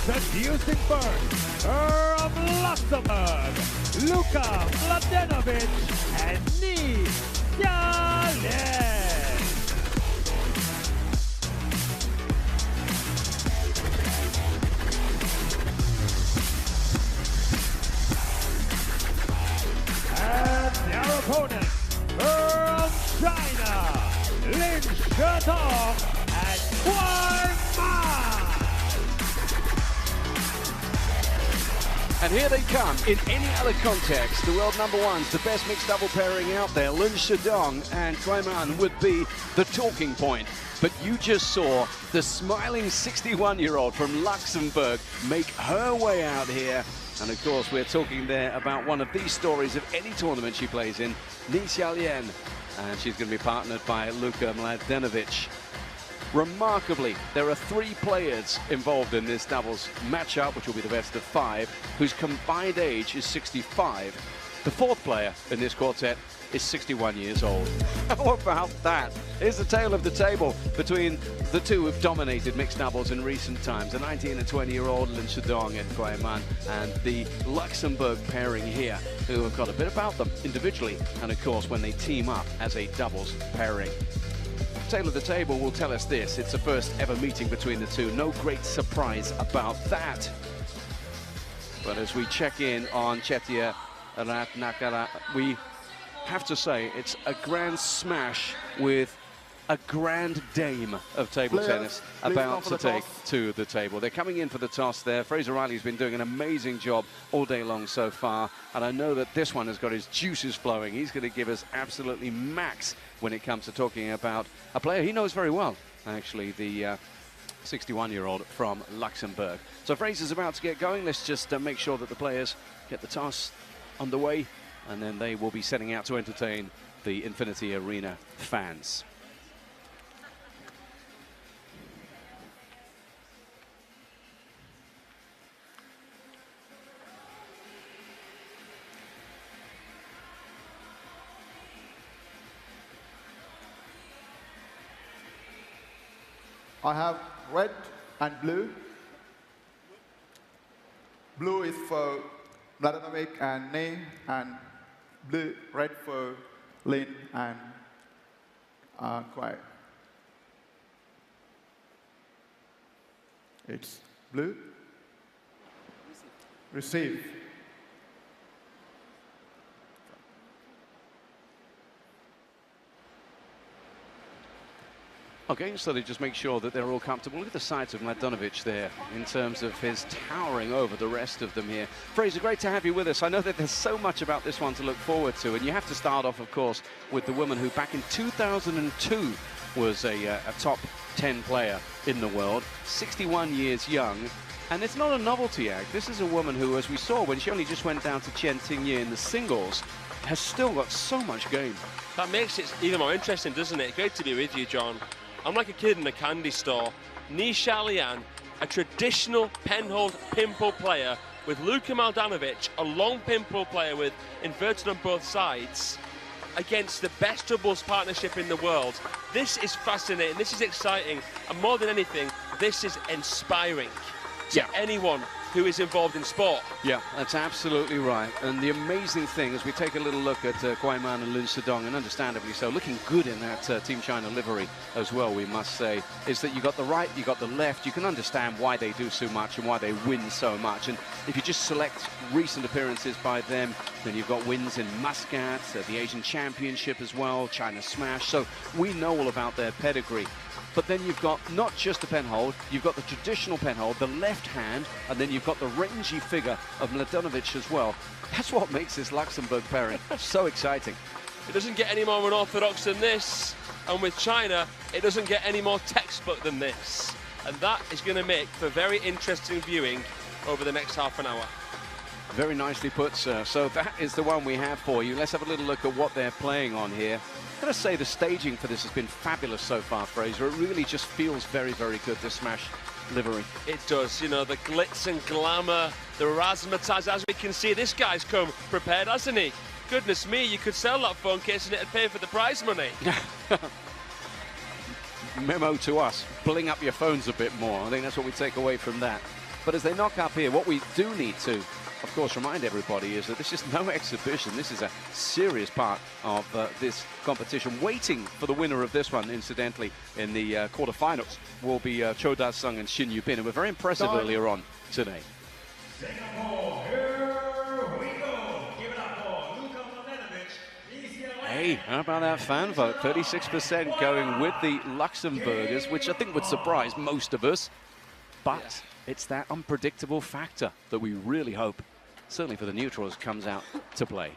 Introducing first, from Luxembourg, MLADENOVIC and LIN. And their opponent from China, LIN and KUAI. And here they come. In any other context, the world number ones, the best mixed double pairing out there, LIN and KUAI would be the talking point. But you just saw the smiling 61-year-old from Luxembourg make her way out here. And of course, we're talking there about one of these stories of any tournament she plays in, LIN. And she's going to be partnered by MLADENOVIC. Remarkably, there are 3 players involved in this doubles matchup, which will be the best of 5, whose combined age is 65. The 4th player in this quartet is 61 years old. How about that? Here's the tale of the table between the two who've dominated mixed doubles in recent times. The 19 and 20-year-old LIN and KUAI, and the Luxembourg pairing here, who have got a bit about them individually, and of course when they team up as a doubles pairing. Tale of the table will tell us this: it's the first ever meeting between the two. No great surprise about that. But as we check in on Chetia Ratnakara, we have to say it's a grand smash with a grand dame of table tennis about to take to the table. They're coming in for the toss there. Fraser Riley's been doing an amazing job all day long so far, and I know that this one has got his juices flowing. He's going to give us absolutely max when it comes to talking about a player he knows very well, actually, the 61-year-old from Luxembourg. So Fraser's about to get going. Let's just make sure that the players get the toss underway, and then they will be setting out to entertain the Infinity Arena fans. I have red and blue. Blue is for MLADENOVIC and NE, and red for LIN and KUAI. It's blue. Receive. Okay, so they just make sure that they're all comfortable. Look at the sides of MLADENOVIC there in terms of his towering over the rest of them here. Fraser, great to have you with us. I know that there's so much about this one to look forward to, and you have to start off, of course, with the woman who back in 2002 was a top 10 player in the world, 61 years young. And it's not a novelty act. This is a woman who, as we saw when she only just went down to Chen Tingyi in the singles, has still got so much game. That makes it even more interesting, doesn't it? Great to be with you, John. I'm like a kid in a candy store. Ni Xiaolian, a traditional penhold pimple player, with Luka MLADENOVIC, a long pimple player with inverted on both sides, against the best doubles partnership in the world. This is fascinating, this is exciting, and more than anything, this is inspiring to anyone who is involved in sport. Yeah, that's absolutely right. And the amazing thing, as we take a little look at KUAI and LIN, and understandably so, looking good in that Team China livery as well, we must say, is that you got the right, you got the left. You can understand why they do so much and why they win so much. And if you just select recent appearances by them, then you've got wins in Muscat, the Asian Championship as well, China Smash. So we know all about their pedigree. But then you've got not just the penhold, you've got the traditional penhold, the left hand, and then you've got the rangy figure of MLADENOVIC as well. That's what makes this Luxembourg pairing so exciting. It doesn't get any more unorthodox than this, and with China, it doesn't get any more textbook than this. And that is going to make for very interesting viewing over the next half an hour. Very nicely put, sir. So that is the one we have for you. Let's have a little look at what they're playing on here. I've got to say the staging for this has been fabulous so far, Fraser. It really just feels very, very good, this Smash livery. It does, you know, the glitz and glamour, the razzmatazz. As we can see, this guy's come prepared, hasn't he? Goodness me, you could sell that phone case and it'd pay for the prize money. Memo to us, bling up your phones a bit more. I think that's what we take away from that. But as they knock up here, what we do need to, of course, remind everybody is that this is no exhibition. This is a serious part of this competition. Waiting for the winner of this one, incidentally, in the quarterfinals will be Cho Da-sung and Shin Yu-bin, who were very impressive earlier on today. Singapore, here we go. Give it up for MLADENOVIC. Hey, how about that fan vote? 36% going with the Luxembourgers, which I think would surprise most of us. But it's that unpredictable factor that we really hope, certainly for the neutrals, comes out to play.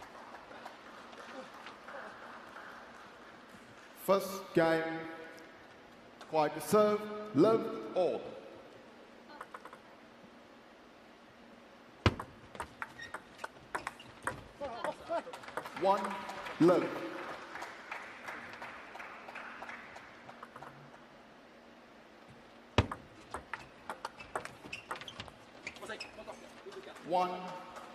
First game, quite to serve, love all. One, love. One,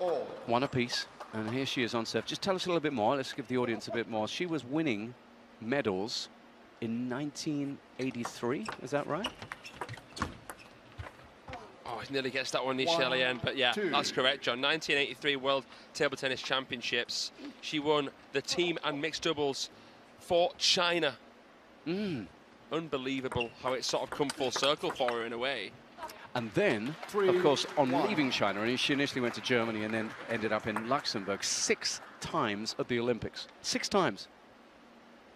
all. One apiece, and here she is on serve. Just tell us a little bit more. Let's give the audience a bit more. She was winning medals in 1983, is that right? Oh, he nearly gets that one, Nichelle Lien, but yeah, that's correct, John. 1983 World Table Tennis Championships. She won the team and mixed doubles for China. Unbelievable how it's sort of come full circle for her in a way. And then, of course, on leaving China, and she initially went to Germany and then ended up in Luxembourg 6 times at the Olympics. 6 times.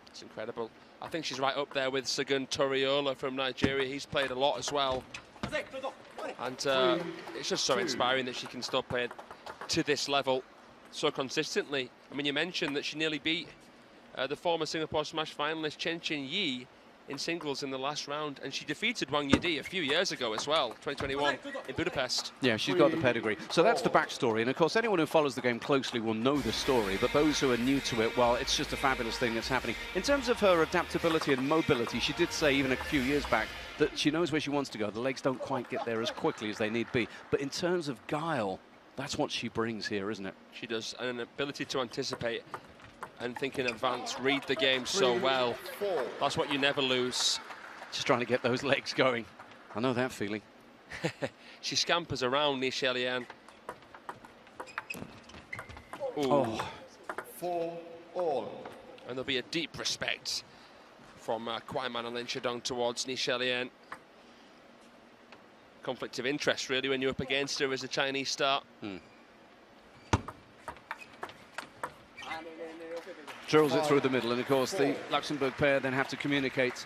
It's incredible. I think she's right up there with Segun Toriola from Nigeria. He's played a lot as well. And it's just so inspiring that she can still play to this level so consistently. I mean, you mentioned that she nearly beat the former Singapore Smash finalist Chen Qin-yi in singles in the last round, and she defeated Wang Yidi a few years ago as well, 2021 in Budapest. Yeah, she's got the pedigree. So that's the backstory, and of course anyone who follows the game closely will know the story, but those who are new to it, well, it's just a fabulous thing that's happening. In terms of her adaptability and mobility, she did say even a few years back that she knows where she wants to go. The legs don't quite get there as quickly as they need be, but in terms of guile, that's what she brings here, isn't it? She does, and an ability to anticipate and think in advance, read the game so well. That's what you never lose. Just trying to get those legs going. I know that feeling. She scampers around, Nichelle Lien. Oh. 4-all. And there'll be a deep respect from KUAI man and Lin Shedong towards Nichelle Lien. Conflict of interest, really, when you're up against her as a Chinese star. Drills it through the middle, and of course the Luxembourg pair then have to communicate.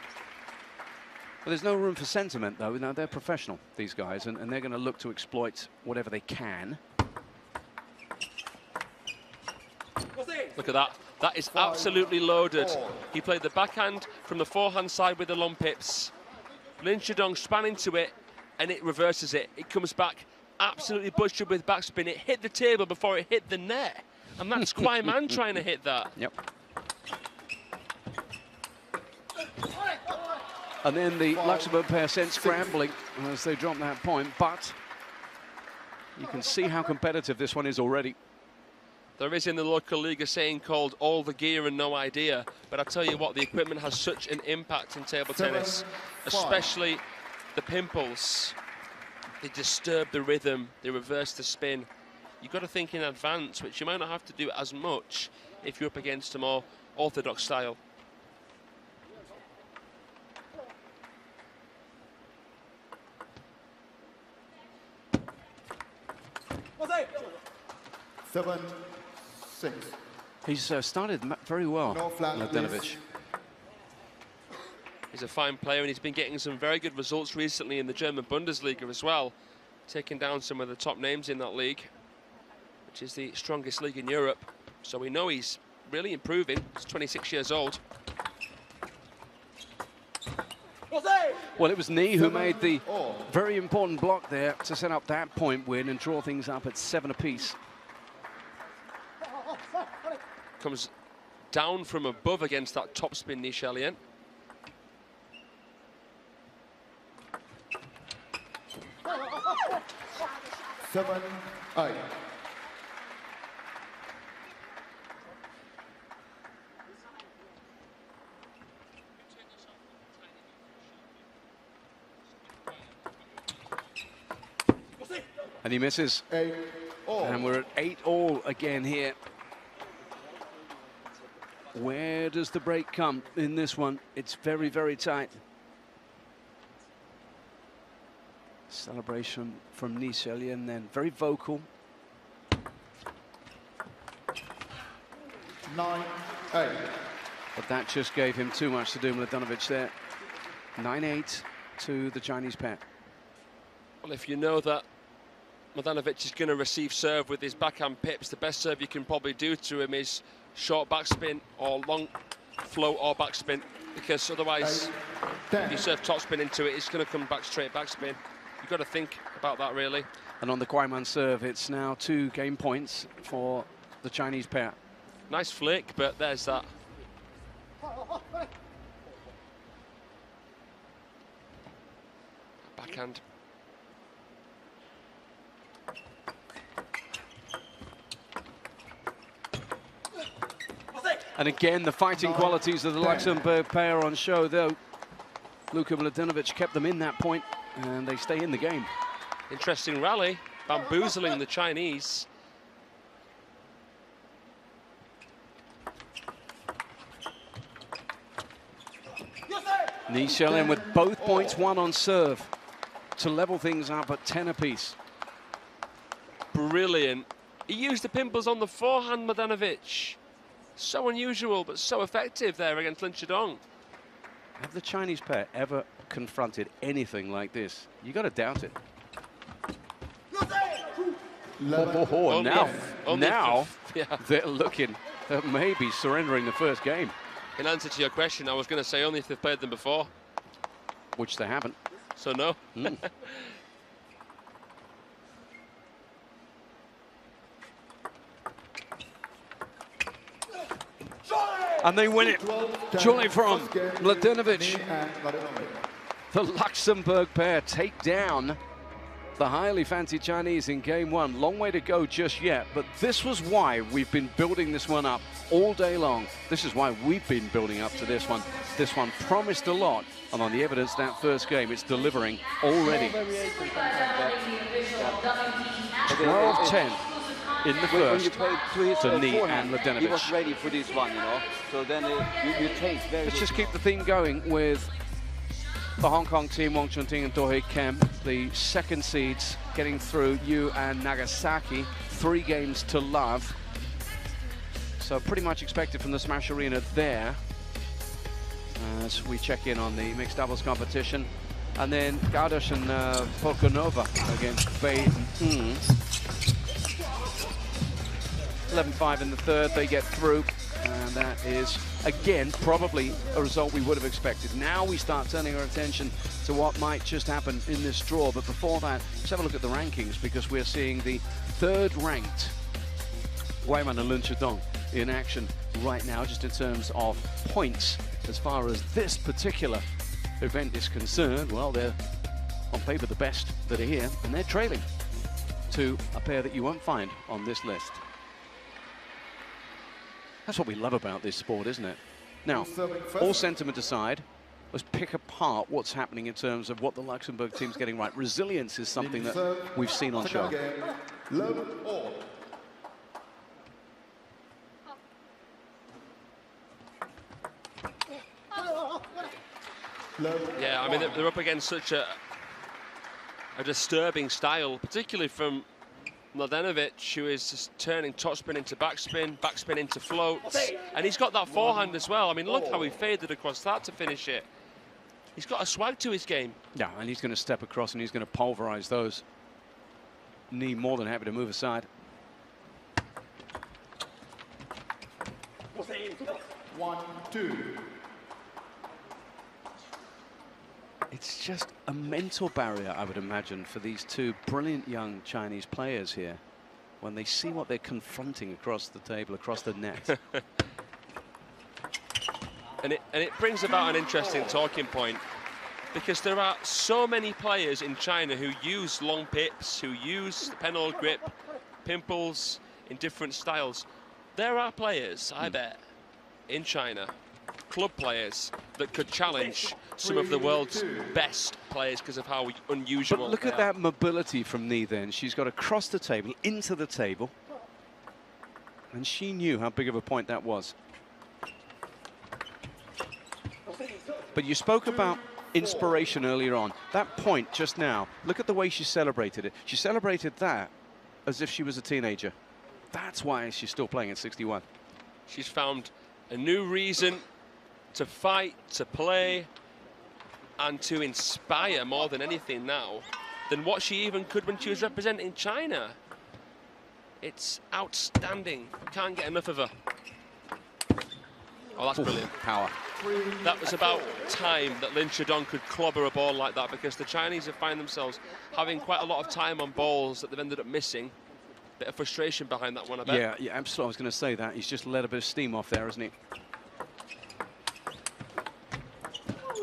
Well, there's no room for sentiment, though. Now, they're professional, these guys, and they're going to look to exploit whatever they can. Look at that. That is absolutely loaded. He played the backhand from the forehand side with the long pips. Lin Shedong span into it, and it reverses it. It comes back absolutely butchered with backspin. It hit the table before it hit the net. And that's KUAI man trying to hit that. Yep. And then the Luxembourg pair sent scrambling as they drop that point, but you can see how competitive this one is already. There is in the local league a saying called all the gear and no idea, but I tell you what, the equipment has such an impact in table tennis, especially the pimples. They disturb the rhythm, they reverse the spin. You've got to think in advance, which you might not have to do as much if you're up against a more orthodox style. Seven, 6. He's started very well, No flat, MLADENOVIC. He's a fine player, and he's been getting some very good results recently in the German Bundesliga as well, taking down some of the top names in that league, which is the strongest league in Europe. So we know he's really improving. He's 26 years old. Well, it was Nee who made the very important block there to set up that point win and draw things up at 7 apiece. Comes down from above against that topspin Nichelle Lien. Seven, 8. And he misses. 8-all. And we're at 8-all again here. Where does the break come in this one? It's very, very tight. Celebration from Ni Xiaolian then, very vocal. 9-8. But that just gave him too much to do, MLADENOVIC there. 9-8 to the Chinese pair. Well, if you know that MLADENOVIC is going to receive serve with his backhand pips, the best serve you can probably do to him is short backspin or long float or backspin, because otherwise, if you serve topspin into it, it's going to come back straight backspin. You've got to think about that, really. And on the KUAI serve, it's now 2 game points for the Chinese pair. Nice flick, but there's that. Backhand. And again, the fighting qualities of the Luxembourg pair on show, though. Luka MLADENOVIC kept them in that point, and they stay in the game. Interesting rally, bamboozling the Chinese. Ni Xiaolian with both points won on serve to level things up at 10 apiece. Brilliant. He used the pimples on the forehand, MLADENOVIC. So unusual, but so effective there against Lin Chidong. Have the Chinese pair ever confronted anything like this? You got to doubt it. Now Yeah. they're looking at maybe surrendering the first game. In answer to your question, I was going to say only if they've played them before. Which they haven't. So no. And they win it. Jolly from MLADENOVIC. The Luxembourg pair take down the highly fancied Chinese in game one. Long way to go just yet, but this was why we've been building this one up all day long. This is why we've been building up to this one. This one promised a lot, and on the evidence that first game, it's delivering already. 12-10 in the first to Ni and MLADENOVIC. He was ready for this one, you know. So then you take very. Let's just keep the theme going with the Hong Kong team, Wong Chun-Ting and Do-Hei Kem, the second seeds getting through Yu and Nagasaki, 3 games to love. So pretty much expected from the Smash Arena there as we check in on the mixed doubles competition. And then Gardosh and Polkonova against Bei and 11-5 in the third, they get through. And that is, again, probably a result we would have expected. Now we start turning our attention to what might just happen in this draw. But before that, let's have a look at the rankings, because we're seeing the 3rd-ranked Guaiman and Lin Chidong in action right now, just in terms of points. As far as this particular event is concerned, well, they're on paper the best that are here, and they're trailing to a pair that you won't find on this list. That's what we love about this sport, isn't it? Now, all sentiment aside, let's pick apart what's happening in terms of what the Luxembourg team's getting right. Resilience is something that we've seen on show. Yeah, I mean, they're up against such a disturbing style, particularly from MLADENOVIC, who is just turning topspin into backspin, backspin into floats. And he's got that forehand as well. I mean, look how he faded across that to finish it. He's got a swag to his game. Yeah, and he's going to step across and he's going to pulverize those. Ni more than happy to move aside. 1-2. It's just a mental barrier, I would imagine, for these 2 brilliant young Chinese players here when they see what they're confronting across the table, across the net. And it brings about an interesting talking point, because there are so many players in China who use long pips, who use the penhold grip, pimples in different styles. There are players, I bet, in China club players that could challenge some of the world's best players because of how unusual. But look at that mobility from Ni then. She's got across the table, into the table. And she knew how big of a point that was. But you spoke about inspiration earlier on. That point just now, look at the way she celebrated it. She celebrated that as if she was a teenager. That's why she's still playing at 61. She's found a new reason to fight, to play, and to inspire more than anything now than what she even could when she was representing China. It's outstanding. Can't get enough of her. Oh, that's brilliant. Power. That was about time that Lin Shidong could clobber a ball like that, because the Chinese have found themselves having quite a lot of time on balls that they've ended up missing. Bit of frustration behind that one, I bet. Yeah, absolutely. I was going to say that. He's just let a bit of steam off there, hasn't he?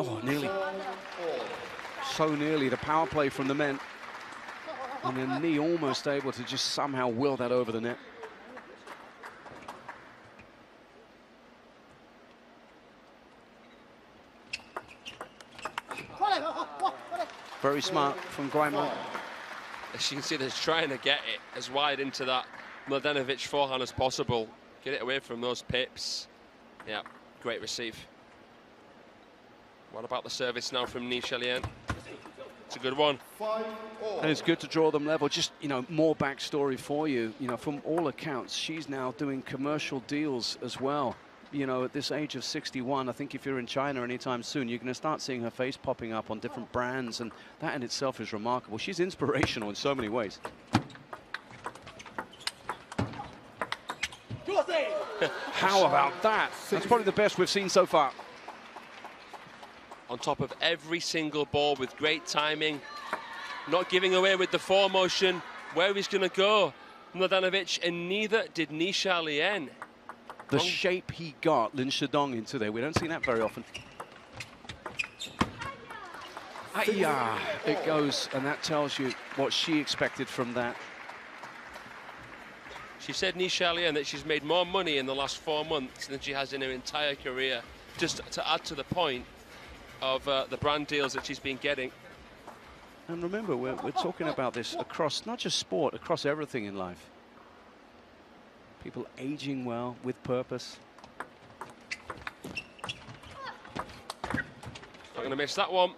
Oh, nearly. So nearly. The power play from the men. And then Ni almost able to just somehow will that over the net. Very smart from Guaiman. As you can see, they're trying to get it as wide into that MLADENOVIC forehand as possible. Get it away from those pips. Yeah, great receive. What about the service now from Ni Xiaolian? It's a good one. And it's good to draw them level. Just, you know, more backstory for you. You know, from all accounts, she's now doing commercial deals as well. You know, at this age of 61, I think if you're in China anytime soon, you're going to start seeing her face popping up on different brands, and that in itself is remarkable. She's inspirational in so many ways. How about that? That's probably the best we've seen so far. On top of every single ball with great timing, not giving away with the four motion, where he's going to go, MLADENOVIC, and neither did Ni Xiaolian. The shape he got Lin Shidong into there, we don't see that very often. Yeah, it goes, and that tells you what she expected from that. She said, Ni Xiaolian, that she's made more money in the last 4 months than she has in her entire career, just to add to the point of the brand deals that she's been getting. And remember, we're talking about this across, not just sport, across everything in life. People aging well, with purpose. Not going to miss that one.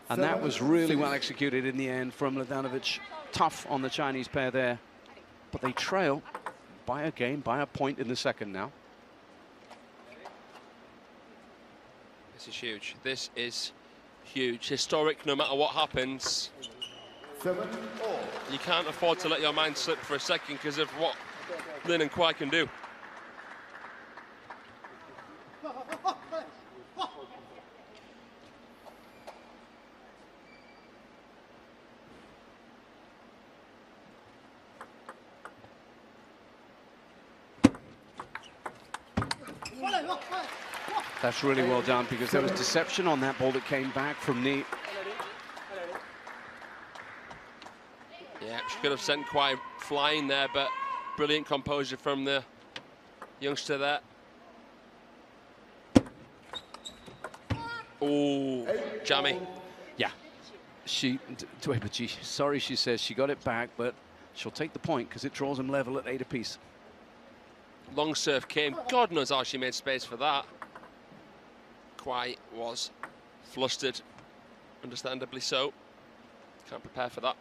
And that was really well executed in the end from MLADENOVIC. Tough on the Chinese pair there. But they trail by a game, by a point in the second now. This is huge. This is huge. Historic, no matter what happens. 7-all. You can't afford to let your mind slip for a second because of what Lin and KUAI can do. That's really well done, because there was deception on that ball that came back from Ni. Yeah, she could have sent KUAI flying there, but brilliant composure from the youngster there. Oh, jammy. Yeah. Sorry, she says she got it back, but she'll take the point because it draws them level at 8 apiece. Long serve came. God knows how she made space for that. KUAI was flustered, understandably so. Can't prepare for that.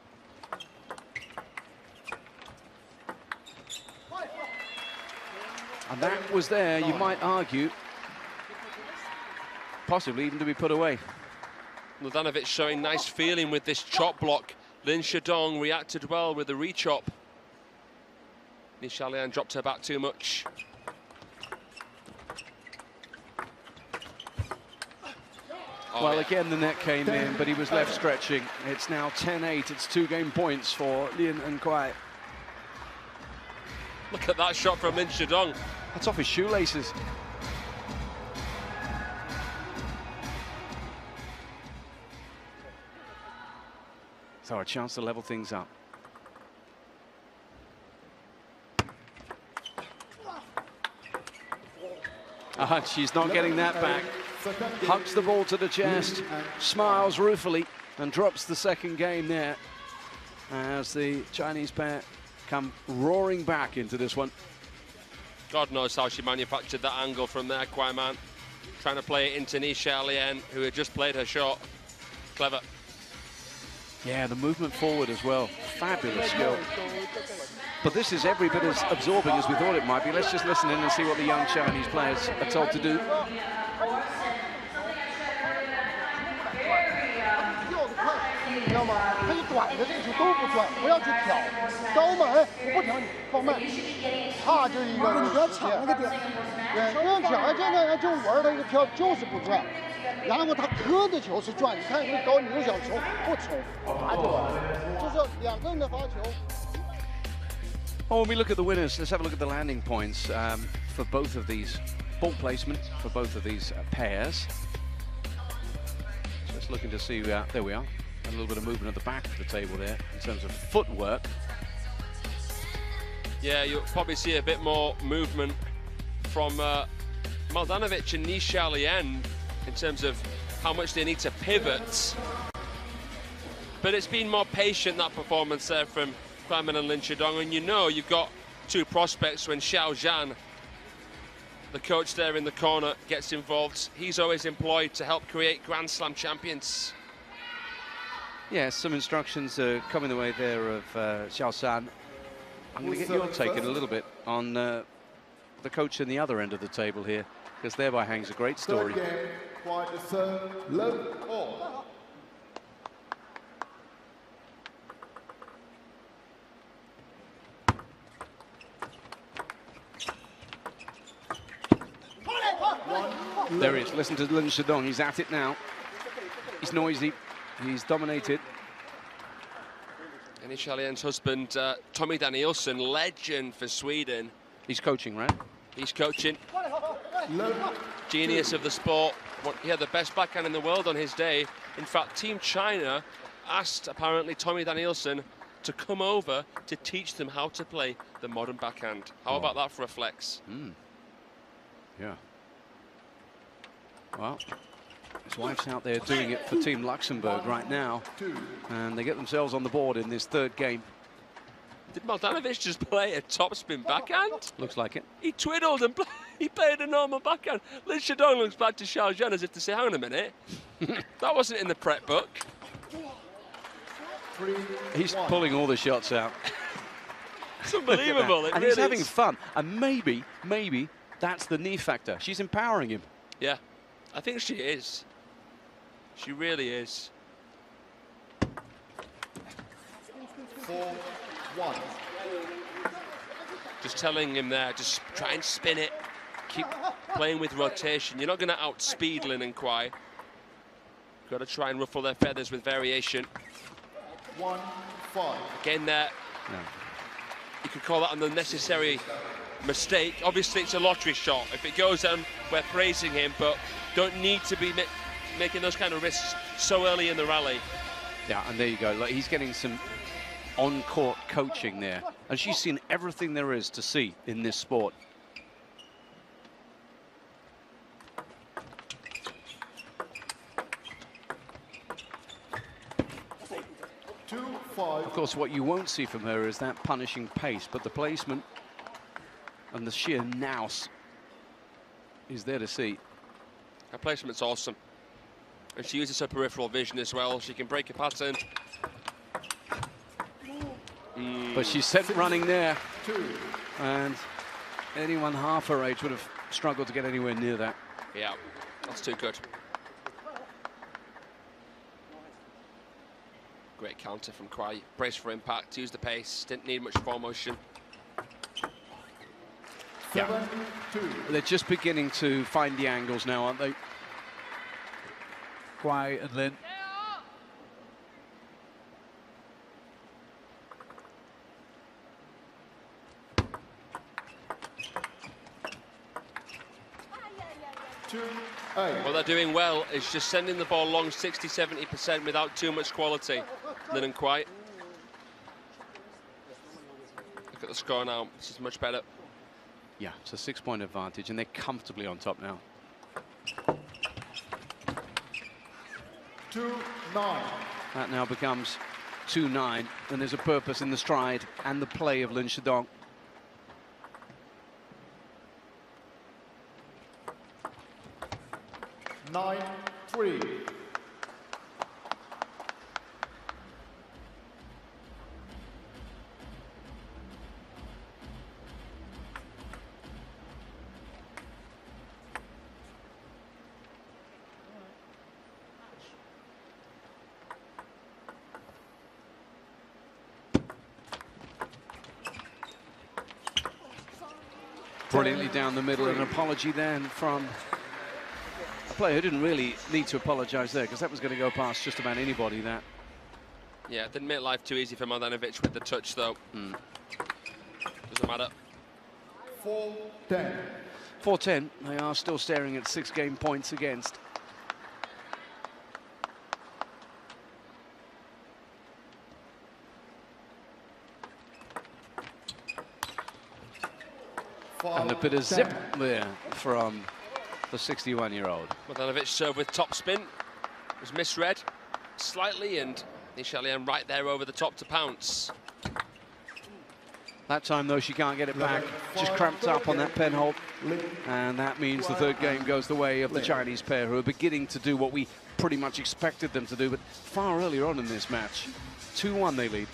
And that was there, you might argue, possibly even to be put away. MLADENOVIC showing nice feeling with this chop block. Lin Shidong reacted well with the re-chop. Ni Xiaolian dropped her back too much. Oh, Well, yeah. again, the net came in, but he was left stretching. It's now 10-8. It's 2 game points for Lin and KUAI. Look at that shot from Lin Shidong. That's off his shoelaces. So a chance to level things up. She's not getting that back. Hugs the ball to the chest, smiles ruefully, and drops the second game there as the Chinese pair come roaring back into this one. God knows how she manufactured that angle from there, KUAI Man. Trying to play it into Ni Xiaolian, who had just played her shot. Clever. Yeah, the movement forward as well. Fabulous skill. But this is every bit as absorbing as we thought it might be. Let's just listen in and see what the young Chinese players are told to do. 知道吗？可以短的这个球都不转，不要去挑，高嘛，哎，我不挑你，放慢，啪就一个，你不要抢那个点，对，不用抢，这个就玩他一个跳就是不转，然后他磕的球是转，你看那个高，你又想冲不冲，罚就完了，就是两个人的罚球。 Oh, when we look at the winners, let's have a look at the landing points for both of these ball placement, for both of these pairs. Just looking to see, there we are. A little bit of movement at the back of the table there in terms of footwork. Yeah, you'll probably see a bit more movement from MLADENOVIC and Ni Xiaolian in terms of how much they need to pivot. But it's been more patient, that performance there from KUAI Man and LIN Shidong, and you know you've got two prospects when Xiao Zhan, the coach there in the corner, gets involved. He's always employed to help create Grand Slam champions. Yes, some instructions are coming the way there of Xiao Zhan. I'm going to get your take in a little bit on the coach in the other end of the table here, because thereby hangs a great story. Third game, KUAI to serve, love all. There he is. Listen to LIN Shidong. He's at it now. He's noisy. He's dominated. Ni Xiaolian's husband, Tommy Danielsson, legend for Sweden. He's coaching, right? He's coaching. Genius of the sport. He had the best backhand in the world on his day. In fact, Team China asked, apparently, Tommy Danielsson to come over to teach them how to play the modern backhand. How about that for a flex? Yeah. Well, his wife's out there doing it for Team Luxembourg right now, and they get themselves on the board in this third game. Did MLADENOVIC just play a topspin backhand? Looks like it. He twiddled and he played a normal backhand. LIN Shidong looks back to Xiao Zhan as if to say, hang on a minute, that wasn't in the prep book. He's pulling all the shots out. It's unbelievable. And he's having fun. And maybe that's the knee factor. She's empowering him. Yeah, I think she is. She really is. 4-1. Just telling him there, just try and spin it. Keep playing with rotation. You're not going to outspeed LIN and KUAI. Got to try and ruffle their feathers with variation. 1-5. Again there, you could call that an unnecessary mistake. Obviously, it's a lottery shot. If it goes down, we're praising him, but don't need to be making those kind of risks so early in the rally. Yeah, and there you go. Like, he's getting some on-court coaching there, and she's seen everything there is to see in this sport. Of course, what you won't see from her is that punishing pace, but the placement and the sheer nous is there to see. Her placement's awesome. And she uses her peripheral vision as well. She can break a pattern. But she's sent running there. And anyone half her age would have struggled to get anywhere near that. Yeah, that's too good. Great counter from KUAI. Brace for impact, use the pace, didn't need much form motion. Yeah. They're just beginning to find the angles now, aren't they? KUAI and LIN. What they're doing well is just sending the ball long 60–70% without too much quality. LIN and KUAI. Look at the score now. This is much better. Yeah, it's a 6-point advantage, and they're comfortably on top now. 2-9. That now becomes 2-9, and there's a purpose in the stride and the play of Lin Shidong. Nine, 3. Brilliantly down the middle. An apology then from a player who didn't really need to apologise there, because that was going to go past just about anybody. That. Yeah, it didn't make life too easy for MLADENOVIC with the touch, though. Doesn't matter. 4-10. 4-10. They are still staring at 6 game points against. And a bit of zip there from the 61-year-old. MLADENOVIC served with top spin. Was misread slightly, and Nichalian right there over the top to pounce. That time, though, she can't get it back. Just cramped up on that pen hold. And that means the third game goes the way of the Chinese pair, who are beginning to do what we pretty much expected them to do, but far earlier on in this match. 2-1 they lead.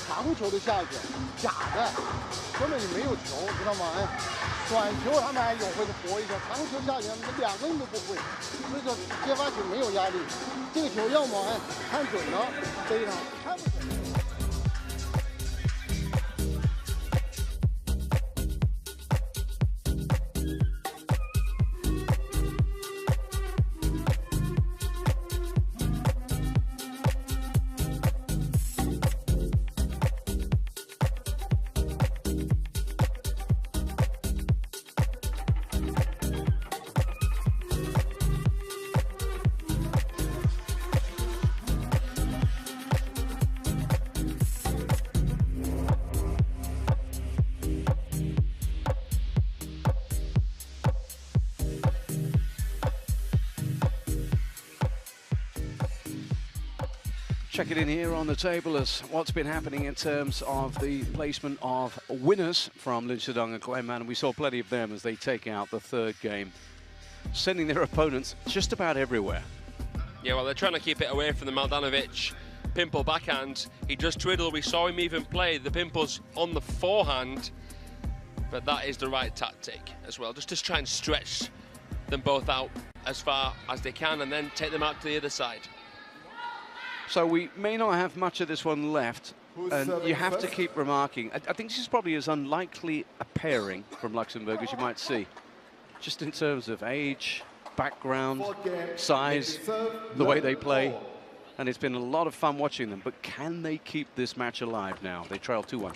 长球的下去，假的，根本就没有球，知道吗？哎，短球他们还有会搏一下，长球下去，他们2个人都不会，所以说接发球没有压力。这个球要么哎看准了飞上，看不准。Check it in here on the table as what's been happening in terms of the placement of winners from Lin Shidong and KUAI, and we saw plenty of them as they take out the third game, sending their opponents just about everywhere. Yeah, well, they're trying to keep it away from the MLADENOVIC pimple backhand. He does twiddle. We saw him even play the pimples on the forehand, but that is the right tactic as well, just to try and stretch them both out as far as they can and then take them out to the other side. So we may not have much of this one left, and you have to keep remarking. I think this is probably as unlikely a pairing from Luxembourg as you might see, just in terms of age, background, size, the way they play. And it's been a lot of fun watching them, but can they keep this match alive now? They trail 2-1.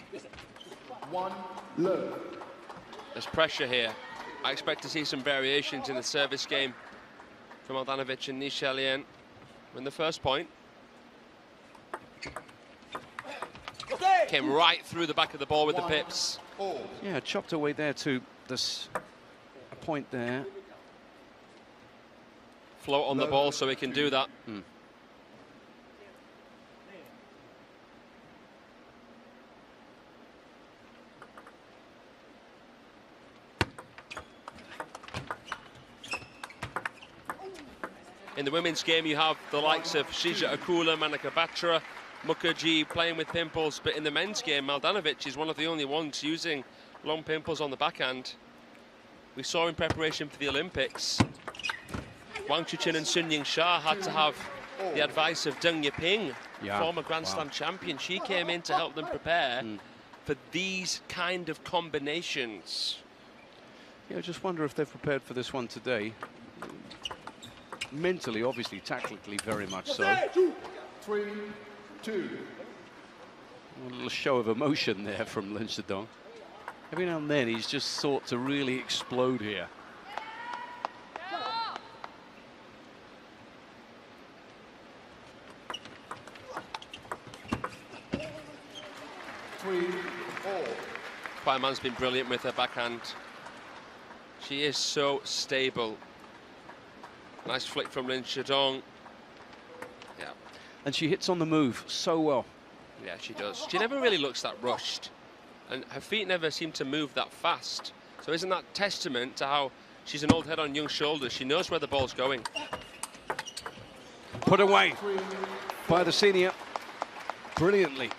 1-low. There's pressure here. I expect to see some variations in the service game from MLADENOVIC and Nichalian. Win the first point. Came right through the back of the ball with the pips. Yeah, chopped away there to this a point there. Float on the ball so he can do that. In the women's game, you have the likes of Shija Akula, Manika Batra, Mukherjee playing with pimples, but in the men's game, MLADENOVIC is one of the only ones using long pimples on the backhand. We saw in preparation for the Olympics, Wang Chuqin and Sun Ying Sha had to have the advice of Deng Yiping, former Grand Slam champion. She came in to help them prepare for these kind of combinations. Yeah, I just wonder if they've prepared for this one today. Mentally, obviously, tactically, very much so. 3-2. A little show of emotion there from Lin Shidong. Every now and then, he's just sought to really explode here. Kleinman's been brilliant with her backhand. She is so stable. Nice flick from Lin Shidong. Yeah. And she hits on the move so well. Yeah, she does. She never really looks that rushed. And her feet never seem to move that fast. So isn't that testament to how she's an old head on young shoulders? She knows where the ball's going. Put away by the senior brilliantly.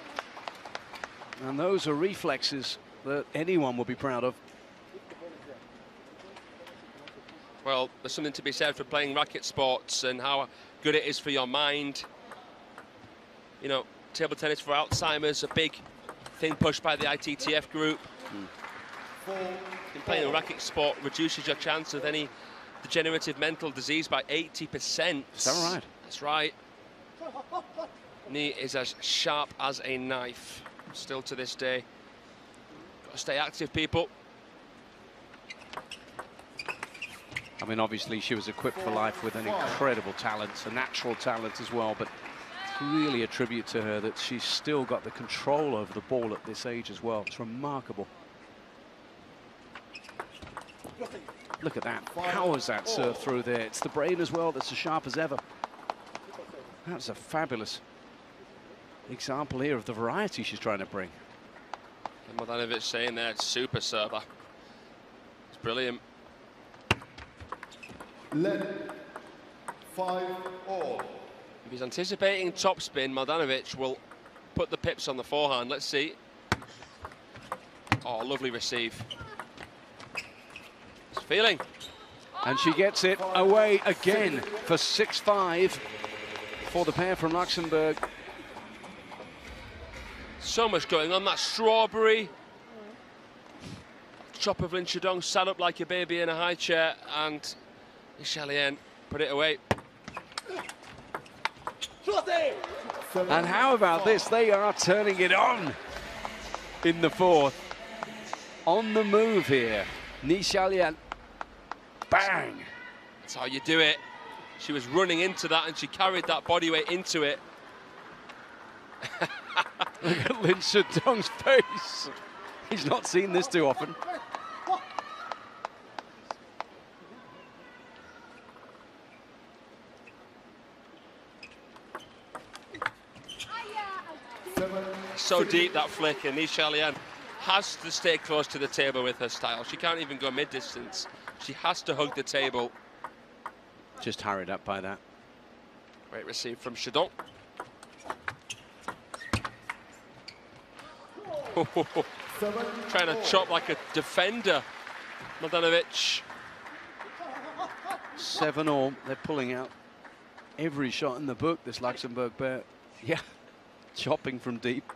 And those are reflexes that anyone will be proud of. Well, there's something to be said for playing racket sports and how good it is for your mind. You know, table tennis for Alzheimer's, a big thing pushed by the ITTF group. Playing a racket sport reduces your chance of any degenerative mental disease by 80%. Is that right? That's right. Knee is as sharp as a knife, still to this day. Got to stay active, people. I mean, obviously she was equipped for life with an incredible talent, a natural talent as well, but it's really a tribute to her that she's still got the control over the ball at this age as well. It's remarkable. Look at that. How is that served through there? It's the brain as well that's as sharp as ever. That's a fabulous example here of the variety she's trying to bring. And MLADENOVIC saying there, super server. It's brilliant. LIN 5-all. If he's anticipating topspin, MLADENOVIC will put the pips on the forehand. Let's see. Oh, lovely receive. It's feeling. And she gets it away again for 6-5 for the pair from Luxembourg. So much going on. That strawberry chop of Lin Shidong sat up like a baby in a high chair, and Xiaolian put it away. And how about this? They are turning it on in the fourth. On the move here. Ni Xiaolian. Bang! That's how you do it. She was running into that and she carried that body weight into it. Look at Lin Shidong's face. He's not seen this too often. So deep, that flick, and Ni Xiaolian has to stay close to the table with her style. She can't even go mid-distance. She has to hug the table. Just hurried up by that. Great receive from Shidong. Trying to chop like a defender, MLADENOVIC. 7-all. They're pulling out every shot in the book, this Luxembourg pair. Yeah, chopping from deep.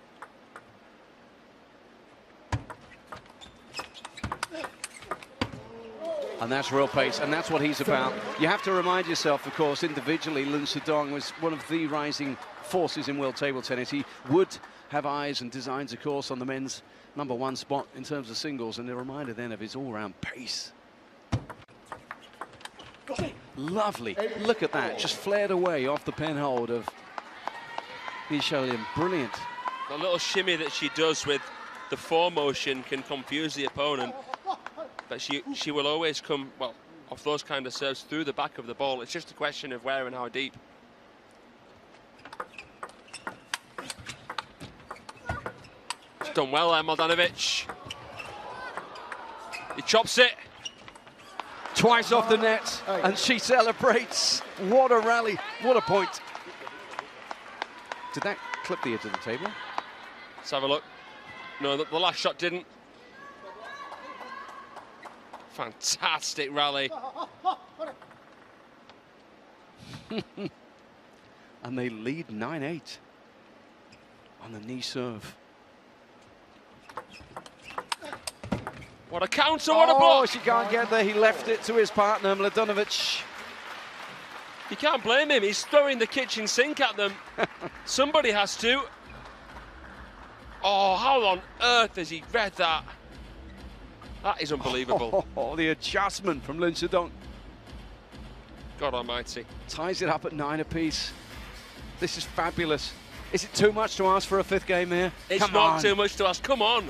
And that's real pace, and that's what he's about. You have to remind yourself, of course, individually, Lin Shidong was one of the rising forces in world table tennis. He would have eyes and designs, of course, on the men's #1 spot in terms of singles, and a reminder then of his all-round pace. Lovely. Look at that, just flared away off the penhold of Ni Xiaolian. Brilliant. The little shimmy that she does with the foremotion can confuse the opponent. But she will always come, well, off those kind of serves through the back of the ball. It's just a question of where and how deep. It's done well there, MLADENOVIC. He chops it. Twice off the net, and she celebrates. What a rally, what a point. Did that clip the edge of the table? Let's have a look. No, the last shot didn't. Fantastic rally. And they lead 9-8 on the knee serve. What a counter, what a block! She can't get there. He left it to his partner, MLADENOVIC. You can't blame him. He's throwing the kitchen sink at them. Somebody has to. Oh, how on earth has he read that? That is unbelievable. Oh, the adjustment from Lin Shidong. God almighty. Ties it up at 9 apiece. This is fabulous. Is it too much to ask for a 5th game here? It's not too much to ask. Come on.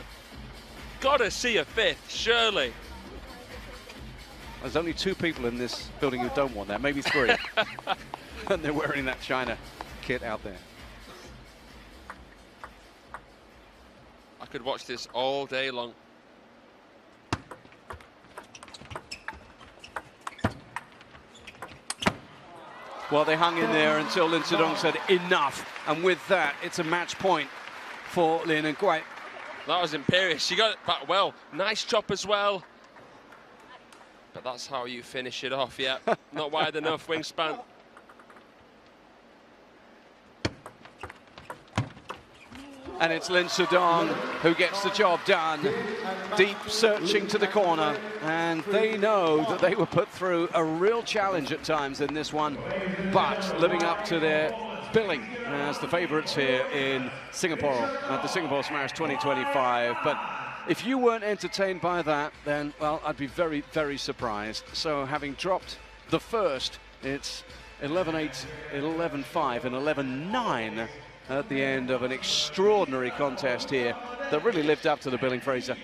got to see a fifth, surely. There's only 2 people in this building who don't want that, maybe 3. And they're wearing that China kit out there. I could watch this all day long. Well, they hung in there until Lin Sedong said enough. And with that, it's a match point for Lin and KUAI. That was imperious. She got it back well. Nice chop as well. But that's how you finish it off, yeah. Not wide enough wingspan. And it's Lin Sedong who gets the job done. Deep searching to the corner. And they know that they were put through a real challenge at times in this one, but living up to their billing as the favourites here in Singapore at the Singapore Smash 2025. But if you weren't entertained by that, then, well, I'd be very, very surprised. So having dropped the first, it's 11-8, 11-5 and 11-9 at the end of an extraordinary contest here that really lived up to the billing, Fraser.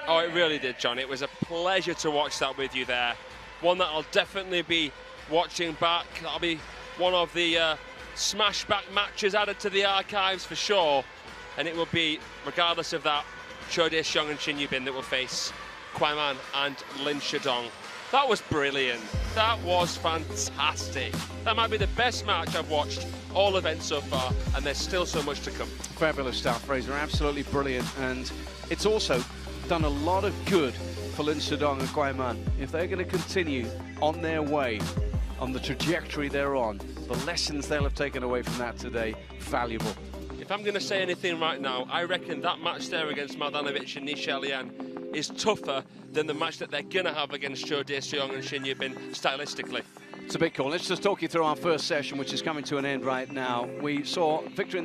Oh, it really did, John. It was a pleasure to watch that with you there. One that I'll definitely be watching back. That'll be one of the smashback matches added to the archives for sure. And it will be, regardless of that, Cho Dae-seong and Shin Yu-bin that will face KUAI Man and Lin Sedong. That was brilliant. That was fantastic. That might be the best match I've watched all events so far, and there's still so much to come. Fabulous stuff, Fraser. Absolutely brilliant. And it's also done a lot of good for Lin Sedong and KUAI Man. If they're going to continue on their way, on the trajectory they're on, the lessons they'll have taken away from that today, valuable. If I'm going to say anything right now, I reckon that match there against MLADENOVIC and Nisha Lian is tougher than the match that they're going to have against Cho Dae-seong and Shin Yu-bin stylistically. It's a big call. Let's just talk you through our first session, which is coming to an end right now. We saw victory in